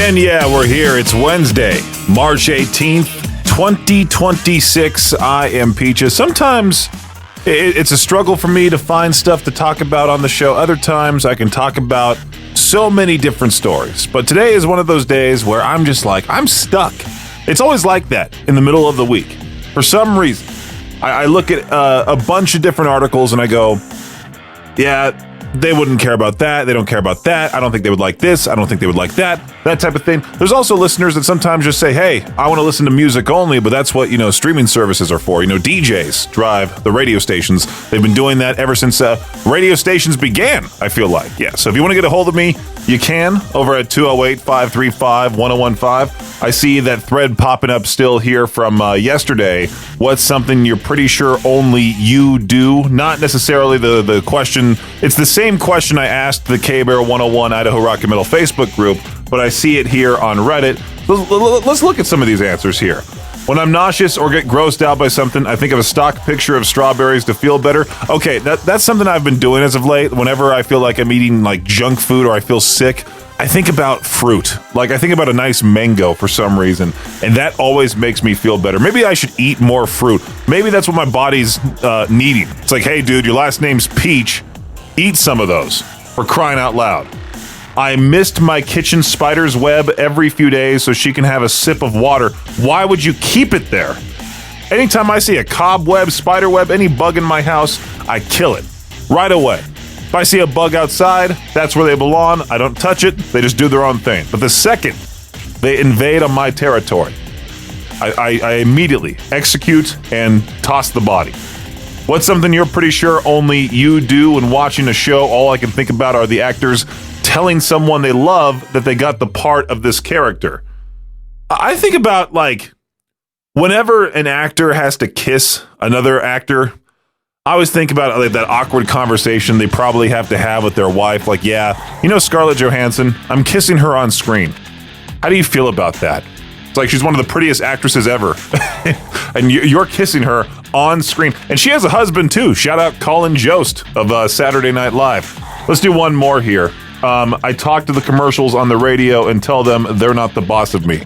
And yeah, we're here. It's Wednesday, March 18th, 2026. I am Peaches. Sometimes it's a struggle for me to find stuff to talk about on the show. Other times I can talk about so many different stories. But today is one of those days where I'm just like, I'm stuck. It's always like that in the middle of the week. For some reason, I look at a bunch of different articles and I go, yeah, they wouldn't care about that. They don't care about that. I don't think they would like this. I don't think they would like that. That type of thing. There's also listeners that sometimes just say, hey, I want to listen to music only, but that's what, streaming services are for. DJs drive the radio stations. They've been doing that ever since radio stations began, I feel like. Yeah, so if you want to get a hold of me, you can over at 208-535-1015. I see that thread popping up still here from yesterday. What's something you're pretty sure only you do? Not necessarily the question. It's the same question I asked the K-Bear 101 Idaho Rock and Metal Facebook group, but I see it here on Reddit. Let's look at some of these answers here. When I'm nauseous or get grossed out by something, I think of a stock picture of strawberries to feel better. Okay, that's something I've been doing as of late. Whenever I feel like I'm eating like junk food or I feel sick, I think about fruit. Like I think about a nice mango for some reason, and that always makes me feel better. Maybe I should eat more fruit. Maybe that's what my body's needing. It's like, hey dude, your last name's Peach. Eat some of those, for crying out loud. I mist my kitchen spider's web every few days so she can have a sip of water. Why would you keep it there? Anytime I see a cobweb, spider web, any bug in my house, I kill it right away. If I see a bug outside, that's where they belong. I don't touch it. They just do their own thing. But the second they invade on my territory, I immediately execute and toss the body. What's something you're pretty sure only you do when watching a show? All I can think about are the actors telling someone they love that they got the part of this character. I think about, like, whenever an actor has to kiss another actor, I always think about like that awkward conversation they probably have to have with their wife. Like, yeah, Scarlett Johansson, I'm kissing her on screen. How do you feel about that? It's like she's one of the prettiest actresses ever. And you're kissing her on screen. And she has a husband, too. Shout out Colin Jost of Saturday Night Live. Let's do one more here. I talk to the commercials on the radio and tell them they're not the boss of me.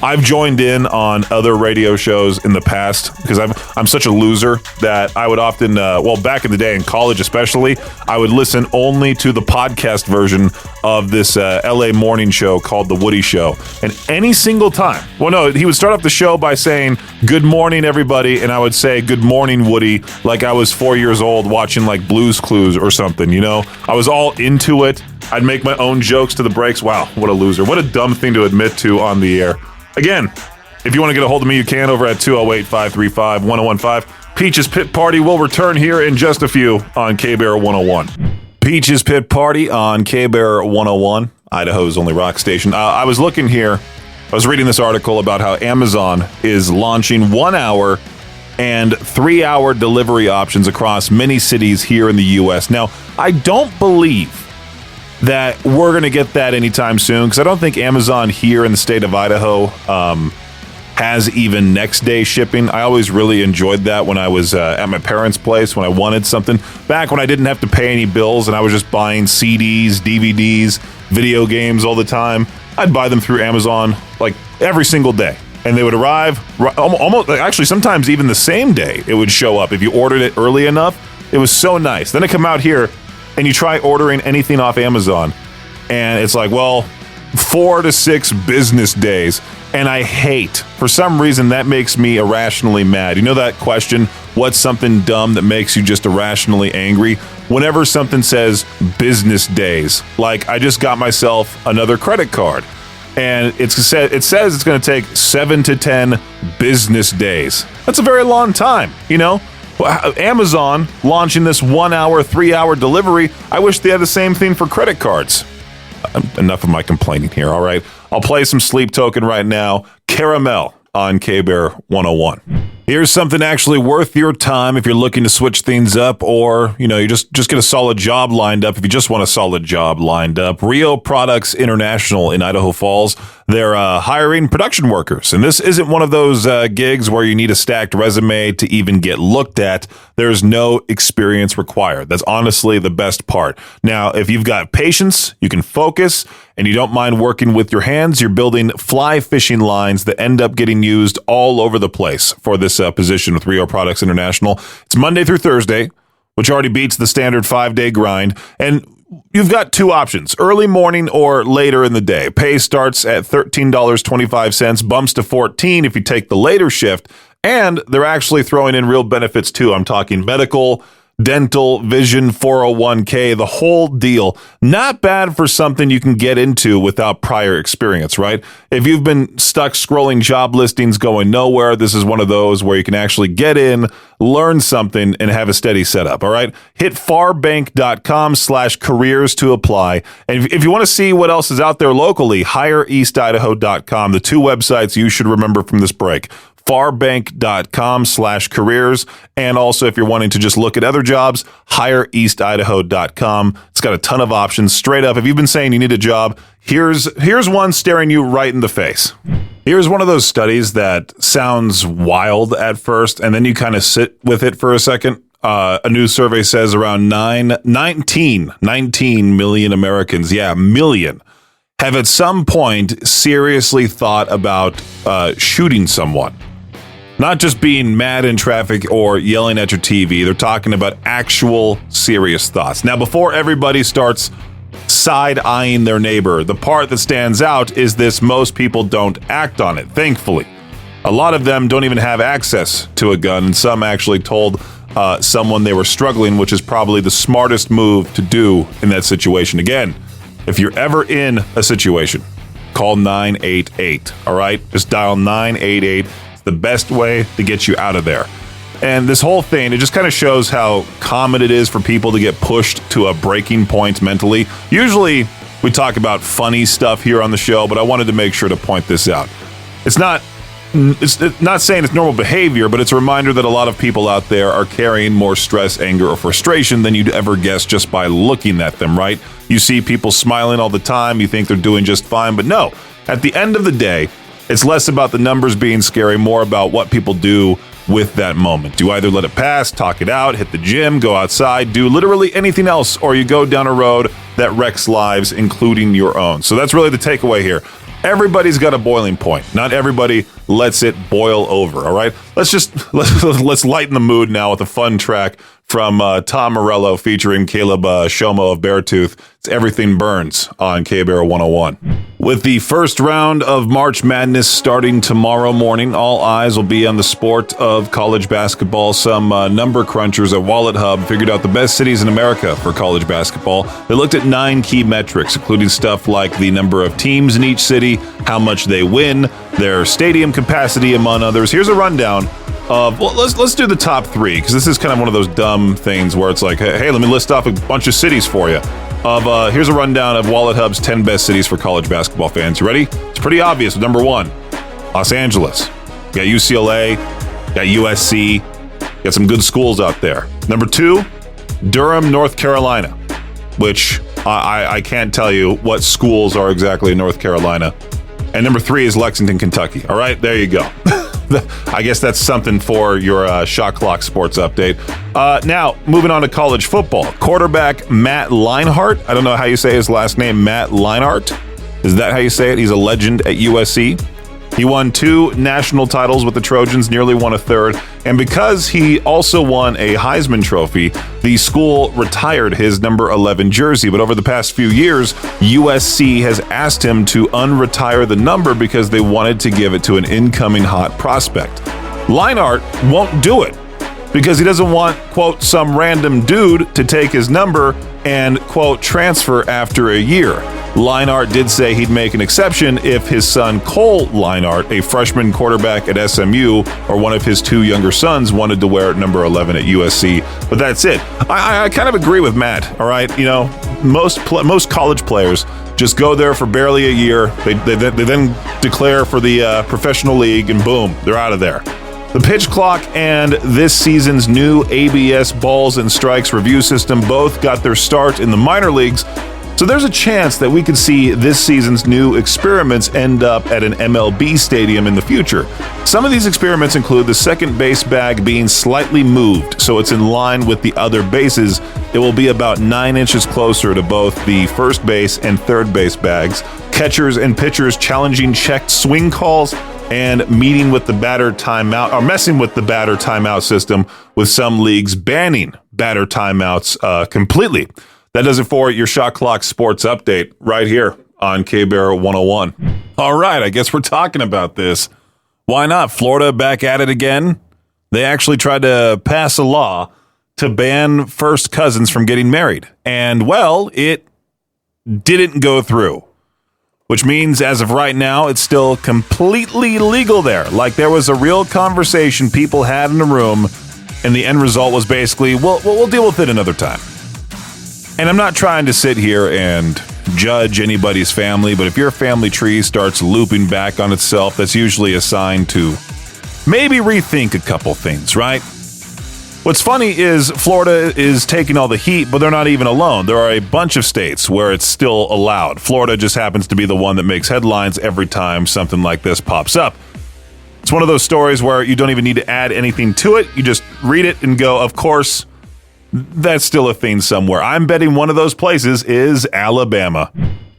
I've joined in on other radio shows in the past because I'm such a loser that I would often, back in the day in college especially, I would listen only to the podcast version of this LA morning show called The Woody Show. And any single time, he would start off the show by saying, good morning, everybody. And I would say, good morning, Woody, like I was 4 years old watching like Blue's Clues or something, I was all into it. I'd make my own jokes to the breaks. Wow, what a loser. What a dumb thing to admit to on the air. Again, if you want to get a hold of me, you can over at 208-535-1015. Peach's Pit Party will return here in just a few on K-Bear 101. Peach's Pit Party on K-Bear 101, Idaho's only rock station. I was looking here. I was reading this article about how Amazon is launching 1 hour and 3 hour delivery options across many cities here in the U.S. Now, I don't believe that we're going to get that anytime soon, because I don't think Amazon here in the state of Idaho has even next day shipping. I always really enjoyed that when I was at my parents' place, when I wanted something. Back when I didn't have to pay any bills and I was just buying CDs, DVDs, video games all the time, I'd buy them through Amazon like every single day. And they would arrive almost, actually sometimes even the same day it would show up. If you ordered it early enough, it was so nice. Then I come out here and you try ordering anything off Amazon, and it's like, 4 to 6 business days. And I hate, for some reason, that makes me irrationally mad. You know that question, what's something dumb that makes you just irrationally angry? Whenever something says business days, like I just got myself another credit card, and it says it's going to take 7 to 10 business days. That's a very long time, Amazon launching this 1 hour, 3 hour delivery. I wish they had the same thing for credit cards. Enough of my complaining here, all right? I'll play some Sleep Token right now. Caramel on K-Bear 101. Here's something actually worth your time if you're looking to switch things up, or, you just get a solid job lined up if you just want a solid job lined up. Rio Products International in Idaho Falls They're hiring production workers. And this isn't one of those gigs where you need a stacked resume to even get looked at. There's no experience required. That's honestly the best part. Now, if you've got patience, you can focus, and you don't mind working with your hands, you're building fly fishing lines that end up getting used all over the place for this position with Rio Products International. It's Monday through Thursday, which already beats the standard 5-day grind. And you've got two options, early morning or later in the day. Pay starts at $13.25, bumps to $14 if you take the later shift. And they're actually throwing in real benefits too. I'm talking medical, dental, vision, 401k, the whole deal. Not bad for something you can get into without prior experience, right? If you've been stuck scrolling job listings going nowhere, this is one of those where you can actually get in, learn something, and have a steady setup, all right? Hit farbank.com/careers to apply. And if you want to see what else is out there locally, hireeastidaho.com, the two websites you should remember from this break. farbank.com/careers. And also, if you're wanting to just look at other jobs, hireeastidaho.com. It's got a ton of options. Straight up, if you've been saying you need a job, here's one staring you right in the face. Here's one of those studies that sounds wild at first, and then you kind of sit with it for a second. A new survey says around 19 million Americans, million, have at some point seriously thought about shooting someone. Not just being mad in traffic or yelling at your TV. They're talking about actual serious thoughts. Now, before everybody starts side-eyeing their neighbor, the part that stands out is this: most people don't act on it, thankfully. A lot of them don't even have access to a gun, and some actually told someone they were struggling, which is probably the smartest move to do in that situation. Again, if you're ever in a situation, call 988, all right? Just dial 988. It's the best way to get you out of there. And this whole thing, it just kind of shows how common it is for people to get pushed to a breaking point mentally. Usually, we talk about funny stuff here on the show, but I wanted to make sure to point this out. It's not saying it's normal behavior, but it's a reminder that a lot of people out there are carrying more stress, anger, or frustration than you'd ever guess just by looking at them, right? You see people smiling all the time, you think they're doing just fine, but no. At the end of the day, it's less about the numbers being scary, more about what people do with that moment. You either let it pass, talk it out, hit the gym, go outside, do literally anything else, or you go down a road that wrecks lives, including your own. So that's really the takeaway here. Everybody's got a boiling point. Not everybody lets it boil over, all right? Let's lighten the mood now with a fun track from Tom Morello featuring Caleb Shomo of Beartooth. It's Everything Burns on KBAR 101. With the first round of March Madness starting tomorrow morning, all eyes will be on the sport of college basketball. Some number crunchers at Wallet Hub figured out the best cities in America for college basketball. They looked at 9 key metrics, including stuff like the number of teams in each city, how much they win, their stadium capacity, among others. Here's a rundown of, well, let's do the top 3, because this is kind of one of those dumb things where it's like, hey, let me list off a bunch of cities for you. Here's a rundown of Wallet Hub's 10 best cities for college basketball fans. You ready? It's pretty obvious. Number 1, Los Angeles. You got UCLA, you got USC, you got some good schools out there. Number 2, Durham, North Carolina, which I can't tell you what schools are exactly in North Carolina. And number 3 is Lexington, Kentucky. All right, there you go. I guess that's something for your Shot Clock Sports update. Now, moving on to college football. Quarterback Matt Leinart. I don't know how you say his last name, Matt Leinart. Is that how you say it? He's a legend at USC. He won 2 national titles with the Trojans, nearly won a third. And because he also won a Heisman Trophy, the school retired his number 11 jersey. But over the past few years, USC has asked him to unretire the number because they wanted to give it to an incoming hot prospect. Leinart won't do it because he doesn't want, quote, some random dude to take his number and, quote, transfer after a year. Leinart did say he'd make an exception if his son Cole Leinart, a freshman quarterback at SMU, or one of his 2 younger sons wanted to wear number 11 at USC. But that's it. I kind of agree with Matt, all right? You know, most college players just go there for barely a year. They then declare for the professional league, and boom, they're out of there. The pitch clock and this season's new ABS balls and strikes review system both got their start in the minor leagues. So there's a chance that we could see this season's new experiments end up at an MLB stadium in the future. Some of these experiments include the second base bag being slightly moved so it's in line with the other bases. It will be about 9 inches closer to both the first base and third base bags. Catchers and pitchers challenging checked swing calls and meeting with the batter timeout, or messing with the batter timeout system, with some leagues banning batter timeouts completely. That does it for your Shot Clock Sports Update right here on K-Bear 101. All right, I guess we're talking about this. Why not? Florida back at it again. They actually tried to pass a law to ban first cousins from getting married. And, well, it didn't go through, which means as of right now, it's still completely legal there. Like there was a real conversation people had in the room, and the end result was basically, we'll deal with it another time. And I'm not trying to sit here and judge anybody's family, but if your family tree starts looping back on itself, that's usually a sign to maybe rethink a couple things, right? What's funny is Florida is taking all the heat, but they're not even alone. There are a bunch of states where it's still allowed. Florida just happens to be the one that makes headlines every time something like this pops up. It's one of those stories where you don't even need to add anything to it. You just read it and go, of course, that's still a thing somewhere. I'm betting one of those places is Alabama.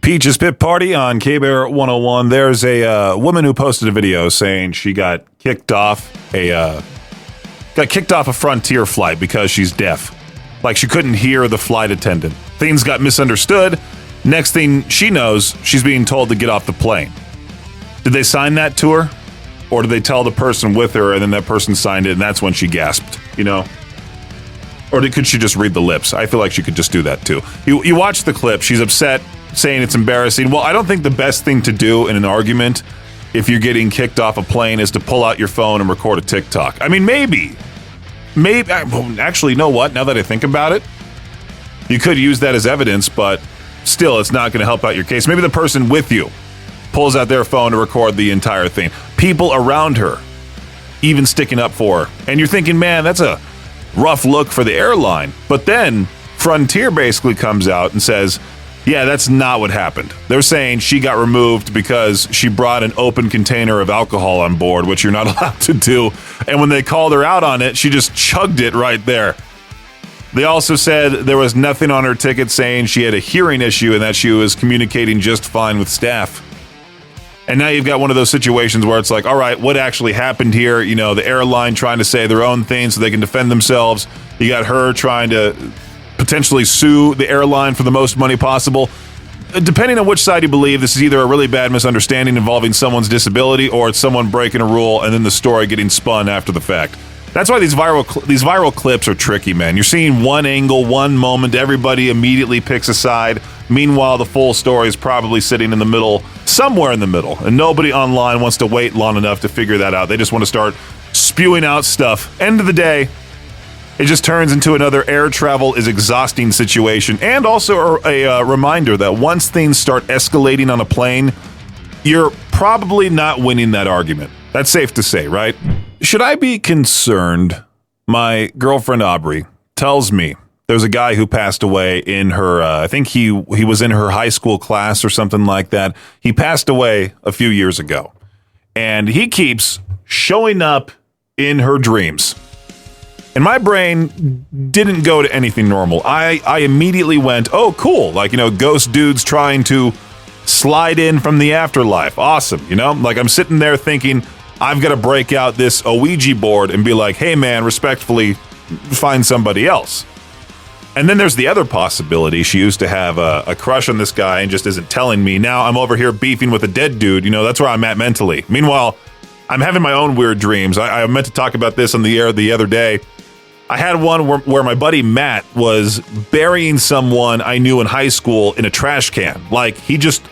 Peach's Pit Party on K-Bear 101. There's a woman who posted a video saying she got kicked off a Frontier flight because she's deaf. Like she couldn't hear the flight attendant. Things got misunderstood. Next thing she knows, she's being told to get off the plane. Did they sign that to her? Or did they tell the person with her and then that person signed it and that's when she gasped, you know? Or could she just read the lips? I feel like she could just do that too. You watch the clip, she's upset, saying it's embarrassing. Well, I don't think the best thing to do in an argument if you're getting kicked off a plane is to pull out your phone and record a TikTok. I mean, maybe. Actually, you know what? Now that I think about it, you could use that as evidence, but still, it's not going to help out your case. Maybe the person with you pulls out their phone to record the entire thing. People around her even sticking up for her. And you're thinking, man, that's a rough look for the airline. But then Frontier basically comes out and says, yeah, that's not what happened. They're saying she got removed because she brought an open container of alcohol on board, which you're not allowed to do. And when they called her out on it, she just chugged it right there. They also said there was nothing on her ticket saying she had a hearing issue and that she was communicating just fine with staff. And now you've got one of those situations where it's like, all right, what actually happened here? You know, the airline trying to say their own thing so they can defend themselves. You got her trying to potentially sue the airline for the most money possible. Depending on which side you believe, this is either a really bad misunderstanding involving someone's disability or it's someone breaking a rule and then the story getting spun after the fact. That's why these viral clips are tricky, man. You're seeing one angle, one moment, everybody immediately picks a side. Meanwhile, the full story is probably sitting in the middle, somewhere in the middle, and nobody online wants to wait long enough to figure that out. They just want to start spewing out stuff. End of the day, it just turns into another air travel is exhausting situation, and also a reminder that once things start escalating on a plane, you're probably not winning that argument. That's safe to say, right? Should I be concerned? My girlfriend Aubrey tells me there's a guy who passed away in her, I think he was in her high school class or something like that. He passed away a few years ago. And he keeps showing up in her dreams. And my brain didn't go to anything normal. I immediately went, oh, cool. Like, you know, ghost dudes trying to slide in from the afterlife. Awesome. You know, like I'm sitting there thinking, I've got to break out this Ouija board and be like, hey, man, respectfully, find somebody else. And then there's the other possibility. She used to have a crush on this guy and just isn't telling me. Now I'm over here beefing with a dead dude. You know, that's where I'm at mentally. Meanwhile, I'm having my own weird dreams. I meant to talk about this on the air the other day. I had one where my buddy Matt was burying someone I knew in high school in a trash can. Like, he just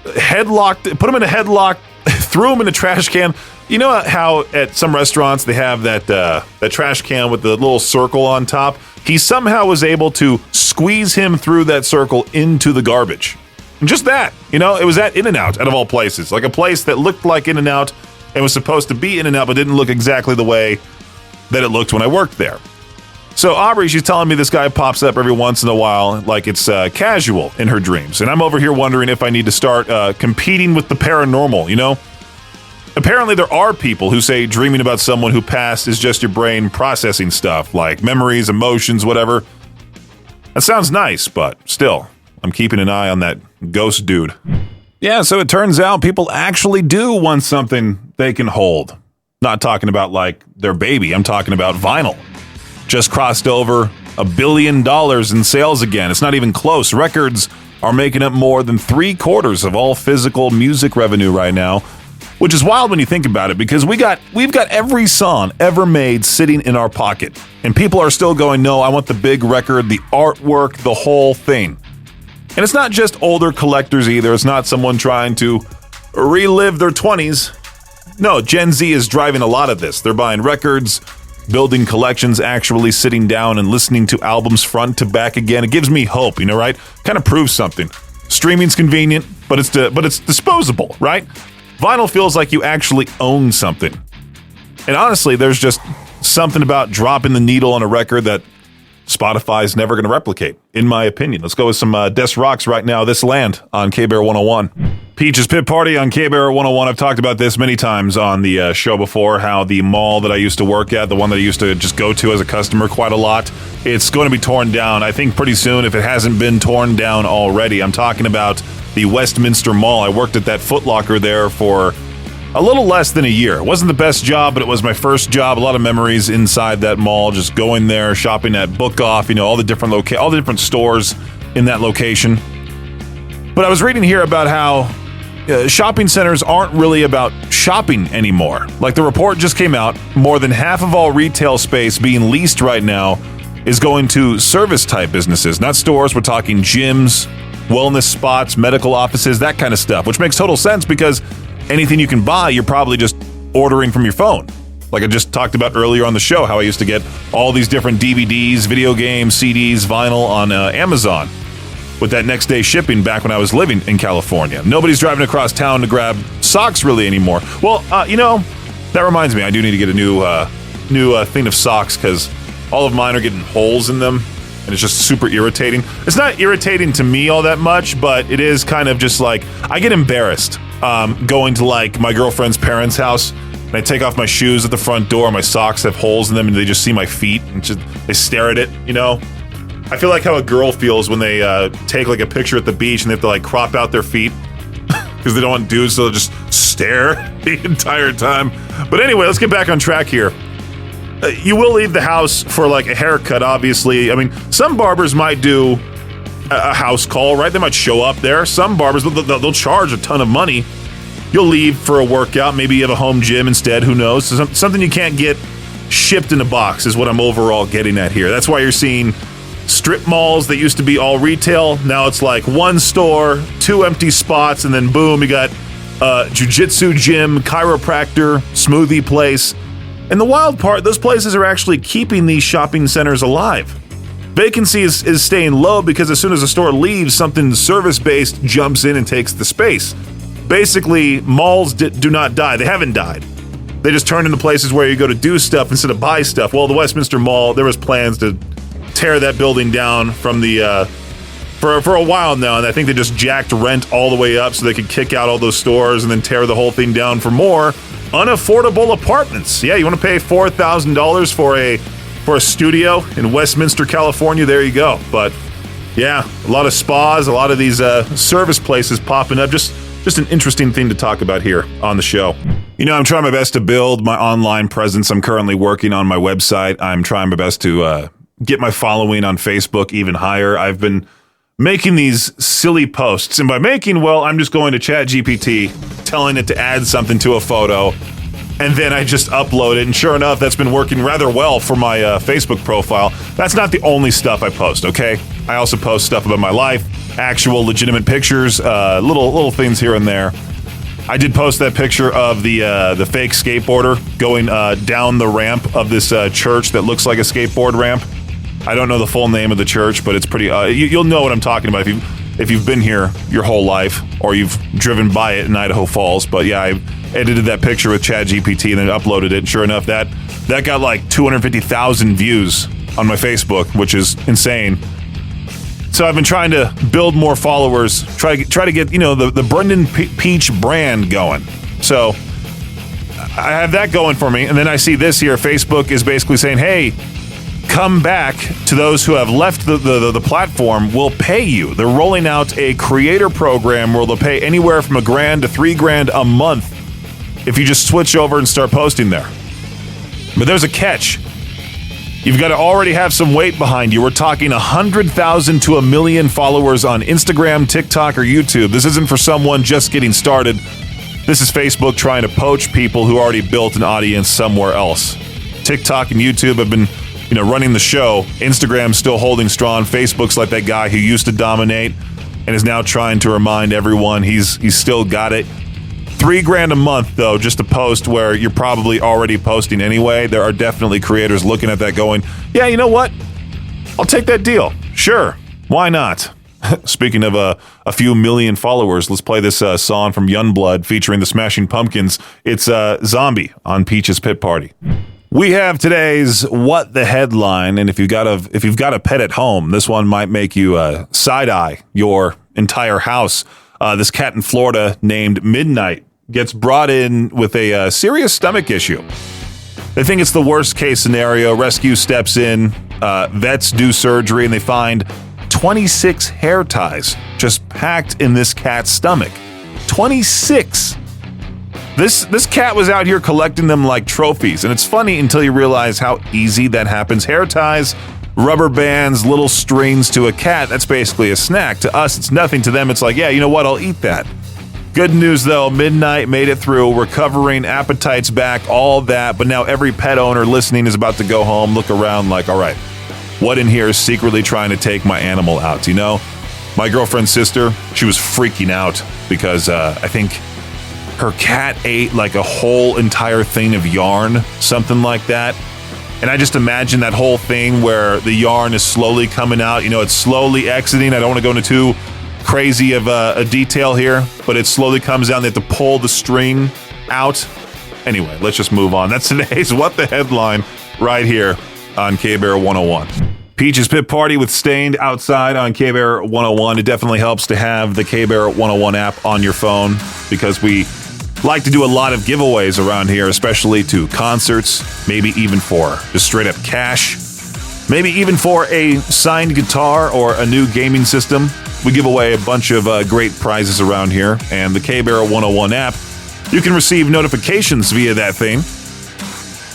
put him in a headlock, threw him in a trash can. You know how at some restaurants they have that trash can with the little circle on top? He somehow was able to squeeze him through that circle into the garbage. And just that, you know, it was at In-N-Out, out of all places. Like a place that looked like In-N-Out and was supposed to be In-N-Out, but didn't look exactly the way that it looked when I worked there. So Aubrey, she's telling me this guy pops up every once in a while, like it's casual in her dreams. And I'm over here wondering if I need to start competing with the paranormal, you know? Apparently there are people who say dreaming about someone who passed is just your brain processing stuff, like memories, emotions, whatever. That sounds nice, but still, I'm keeping an eye on that ghost dude. Yeah, so it turns out people actually do want something they can hold. Not talking about like their baby, I'm talking about vinyl. Just crossed over $1 billion in sales again. It's not even close. Records are making up more than 3/4 of all physical music revenue right now, which is wild when you think about it, because we've got every song ever made sitting in our pocket, and people are still going, no, I want the big record, the artwork, the whole thing. And it's not just older collectors either. It's not someone trying to relive their 20s. No, Gen Z is driving a lot of this. They're buying records, building collections, actually sitting down and listening to albums front to back again. It gives me hope, you know, right? Kind of proves something. Streaming's convenient, but it's disposable, right? Vinyl feels like you actually own something. And honestly, there's just something about dropping the needle on a record that Spotify's never going to replicate, in my opinion. Let's go with some Des Rocks right now, This Land on K-Bear 101. Peach's Pit Party on K-Bear 101. I've talked about this many times on the show before, how the mall that I used to work at, the one that I used to just go to as a customer quite a lot, it's going to be torn down, I think, pretty soon, if it hasn't been torn down already. I'm talking about the Westminster Mall. I worked at that Foot Locker there for a little less than a year. It wasn't the best job, but it was my first job. A lot of memories inside that mall, just going there, shopping at Book Off, you know, all the different stores in that location. But I was reading here about how shopping centers aren't really about shopping anymore. Like, the report just came out, more than half of all retail space being leased right now is going to service-type businesses, not stores. We're talking gyms, wellness spots, medical offices, that kind of stuff, which makes total sense because anything you can buy, you're probably just ordering from your phone. Like I just talked about earlier on the show, how I used to get all these different DVDs, video games, CDs, vinyl on Amazon with that next day shipping back when I was living in California. Nobody's driving across town to grab socks really anymore. Well, you know, that reminds me, I do need to get a new thing of socks because all of mine are getting holes in them. And it's just super irritating. It's not irritating to me all that much, but it is kind of just like, I get embarrassed going to like my girlfriend's parents' house, and I take off my shoes at the front door, my socks have holes in them, and they just see my feet, and they stare at it, you know? I feel like how a girl feels when they take like a picture at the beach and they have to like crop out their feet because they don't want dudes to just stare the entire time. But anyway, let's get back on track here. You will leave the house for like a haircut, obviously. I mean, some barbers might do a house call, right? They might show up there. Some barbers, they'll charge a ton of money. You'll leave for a workout. Maybe you have a home gym instead. Who knows? Something you can't get shipped in a box is what I'm overall getting at here. That's why you're seeing strip malls that used to be all retail. Now it's like one store, 2 empty spots, and then boom, you got jiu-jitsu gym, chiropractor, smoothie place. And the wild part, those places are actually keeping these shopping centers alive. Vacancy is staying low because as soon as a store leaves, something service-based jumps in and takes the space. Basically, malls do not die. They haven't died. They just turn into places where you go to do stuff instead of buy stuff. Well, the Westminster Mall, there was plans to tear that building down from the for a while now, and I think they just jacked rent all the way up so they could kick out all those stores and then tear the whole thing down for more unaffordable apartments. Yeah, you want to pay $4,000 for a studio in Westminster, California? There you go. But yeah, a lot of spas, a lot of these service places popping up. Just an interesting thing to talk about here on the show. You know, I'm trying my best to build my online presence. I'm currently working on my website. I'm trying my best to get my following on Facebook even higher. I've been making these silly posts, and by making, well, I'm just going to ChatGPT, telling it to add something to a photo, and then I just upload it, and sure enough, that's been working rather well for my Facebook profile. That's not the only stuff I post, okay? I also post stuff about my life, actual legitimate pictures, little things here and there. I did post that picture of the fake skateboarder going down the ramp of this church that looks like a skateboard ramp. I don't know the full name of the church, but it's pretty. You'll know what I'm talking about if you've been here your whole life or you've driven by it in Idaho Falls. But yeah, I edited that picture with ChatGPT and then uploaded it. And sure enough, that got like 250,000 views on my Facebook, which is insane. So I've been trying to build more followers, try to get, the Brendan Peach brand going. So I have that going for me. And then I see this here. Facebook is basically saying, hey, come back to those who have left the platform. We'll pay you. They're rolling out a creator program where they'll pay anywhere from $1,000 to $3,000 a month if you just switch over and start posting there. But there's a catch. You've got to already have some weight behind you. We're talking 100,000 to 1 million followers on Instagram, TikTok, or YouTube. This isn't for someone just getting started. This is Facebook trying to poach people who already built an audience somewhere else. TikTok and YouTube have been, running the show. Instagram's still holding strong. Facebook's like that guy who used to dominate and is now trying to remind everyone he's still got it. $3,000 a month, though, just to post where you're probably already posting anyway. There are definitely creators looking at that going, yeah, you know what? I'll take that deal. Sure. Why not? Speaking of a few million followers, let's play this song from Youngblood featuring the Smashing Pumpkins. It's Zombie on Peach's Pit Party. We have today's What the Headline, and if you've got a pet at home, this one might make you side-eye your entire house. This cat in Florida named Midnight gets brought in with a serious stomach issue. They think it's the worst case scenario. Rescue steps in, vets do surgery, and they find 26 hair ties just packed in this cat's stomach. 26! This cat was out here collecting them like trophies, and it's funny until you realize how easy that happens. Hair ties, rubber bands, little strings to a cat, that's basically a snack. To us, it's nothing. To them, it's like, yeah, you know what, I'll eat that. Good news, though, Midnight made it through, recovering, appetite's back, all that, but now every pet owner listening is about to go home, look around like, all right, what in here is secretly trying to take my animal out? My girlfriend's sister, she was freaking out because I think her cat ate like a whole entire thing of yarn, something like that. And I just imagine that whole thing where the yarn is slowly coming out, it's slowly exiting. I don't want to go into too crazy of a detail here, but it slowly comes down. They have to pull the string out. Anyway, let's just move on. That's today's What the Headline right here on K-Bear 101. Peach's Pit Party with Stained outside on K-Bear 101. It definitely helps to have the K-Bear 101 app on your phone because we like to do a lot of giveaways around here, especially to concerts, maybe even for just straight up cash, maybe even for a signed guitar or a new gaming system. We give away a bunch of great prizes around here, and the K-Bear 101 app, you can receive notifications via that thing,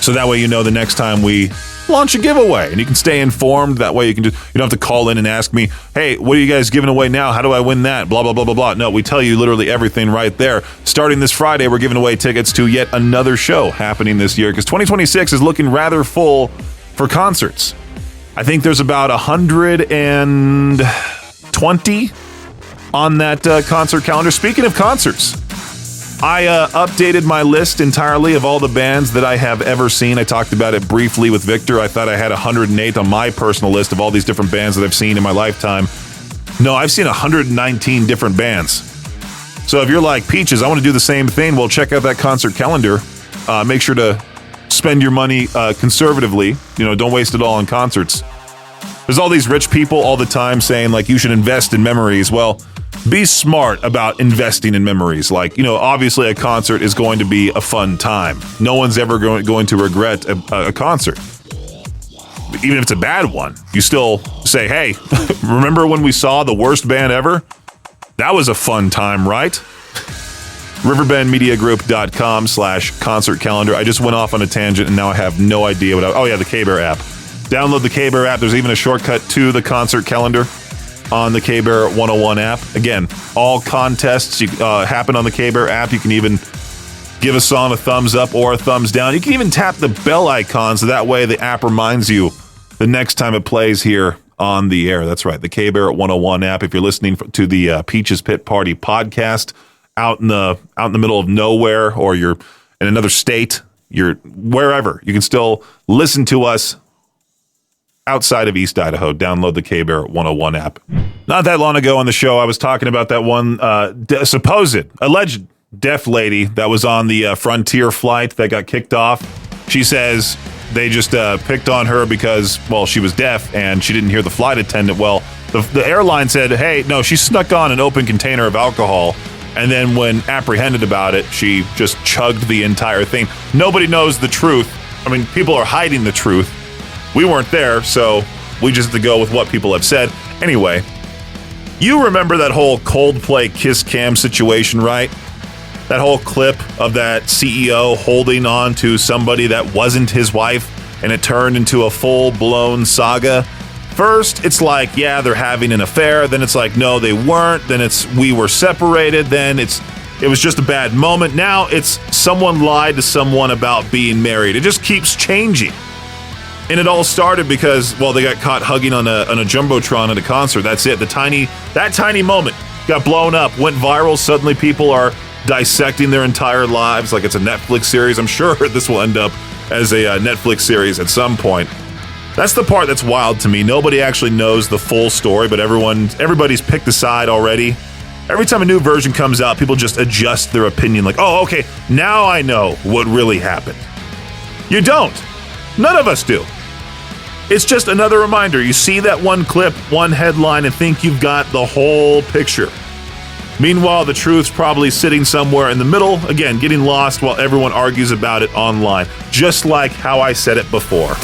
so that way you know the next time we launch a giveaway, and you can stay informed. That way you don't have to call in and ask me, hey, what are you guys giving away now? How do I win that? Blah, blah, blah, blah, blah. No, we tell you literally everything right there. Starting this Friday, we're giving away tickets to yet another show happening this year because 2026 is looking rather full for concerts. I think there's about 120 on that concert calendar. Speaking of concerts, I updated my list entirely of all the bands that I have ever seen. I talked about it briefly with Victor. I thought I had 108 on my personal list of all these different bands that I've seen in my lifetime. No, I've seen 119 different bands. So if you're like, Peaches, I want to do the same thing, well, check out that concert calendar. Make sure to spend your money conservatively. Don't waste it all on concerts. There's all these rich people all the time saying, like, you should invest in memories. Well, be smart about investing in memories. Like, obviously a concert is going to be a fun time. No one's ever going to regret a concert. Even if it's a bad one, you still say, hey, remember when we saw the worst band ever? That was a fun time, right? riverbendmediagroup.com/concert calendar. I just went off on a tangent and now I have no idea the K-Bear app. Download the K-Bear app. There's even a shortcut to the concert calendar on the K-Bear 101 app. Again, all contests happen on the K-Bear app. You can even give a song a thumbs up or a thumbs down. You can even tap the bell icon so that way the app reminds you the next time it plays here on the air. That's right, the K-Bear 101 app. If you're listening to the Peach's Pit Party podcast out in the middle of nowhere, or you're in another state, you're wherever, you can still listen to us outside of East Idaho. Download the K-Bear 101 app. Not that long ago on the show, I was talking about that one alleged deaf lady that was on the Frontier flight that got kicked off. She says they just picked on her because, well, she was deaf and she didn't hear the flight attendant. Well, the airline said, hey, no, she snuck on an open container of alcohol. And then when apprehended about it, she just chugged the entire thing. Nobody knows the truth. I mean, people are hiding the truth. We weren't there, so we just have to go with what people have said. Anyway, you remember that whole Coldplay kiss cam situation, right? That whole clip of that CEO holding on to somebody that wasn't his wife, and it turned into a full-blown saga. First, it's like, yeah, they're having an affair. Then it's like, no, they weren't. Then it's, we were separated. Then it was just a bad moment. Now it's someone lied to someone about being married. It just keeps changing. And it all started because, well, they got caught hugging on a Jumbotron at a concert. That's it. That tiny moment got blown up, went viral. Suddenly people are dissecting their entire lives like it's a Netflix series. I'm sure this will end up as a Netflix series at some point. That's the part that's wild to me. Nobody actually knows the full story, but everybody's picked a side already. Every time a new version comes out, people just adjust their opinion like, oh, okay, now I know what really happened. You don't. None of us do. It's just another reminder. You see that one clip, one headline, and think you've got the whole picture. Meanwhile, the truth's probably sitting somewhere in the middle, again, getting lost while everyone argues about it online, just like how I said it before.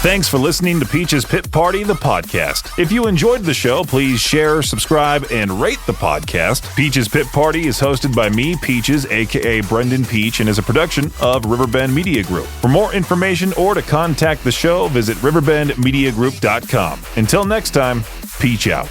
Thanks for listening to Peach's Pit Party, the podcast. If you enjoyed the show, please share, subscribe, and rate the podcast. Peach's Pit Party is hosted by me, Peaches, aka Brendan Peach, and is a production of Riverbend Media Group. For more information or to contact the show, visit riverbendmediagroup.com. Until next time, Peach out.